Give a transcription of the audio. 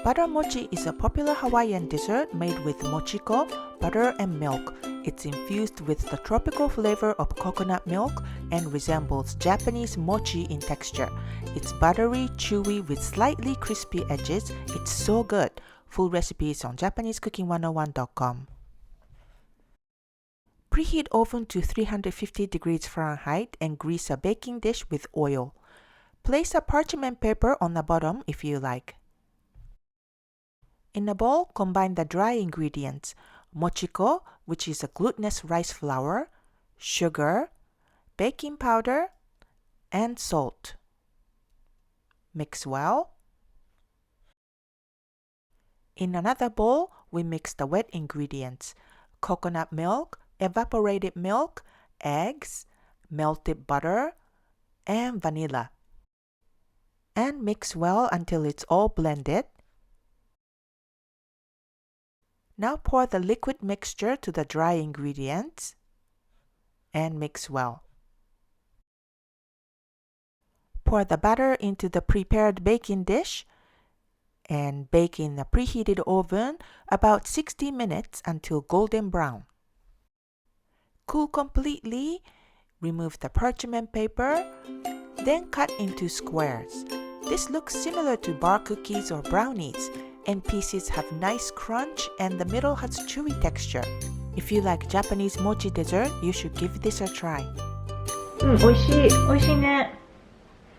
Butter mochi is a popular Hawaiian dessert made with mochiko, butter and milk. It's infused with the tropical flavor of coconut milk and resembles Japanese mochi in texture. It's buttery, chewy with slightly crispy edges. It's so good. Full recipe is on JapaneseCooking101.com. Preheat oven to 350 degrees Fahrenheit and grease a baking dish with oil. Place a parchment paper on the bottom if you like. In a bowl, combine the dry ingredients, mochiko, which is a glutinous rice flour, sugar, baking powder, and salt. Mix well. In another bowl, we mix the wet ingredients, coconut milk, evaporated milk, eggs, melted butter, and vanilla. And mix well until it's all blended. Now pour the liquid mixture to the dry ingredients and mix well. Pour the batter into the prepared baking dish and bake in a preheated oven about 60 minutes until golden brown. Cool completely, remove the parchment paper, then cut into squares. This looks similar to bar cookies or brownies, and pieces have nice crunch and the middle has chewy texture. If you like Japanese mochi dessert, you should give this a try. 美味しい。美味しいね。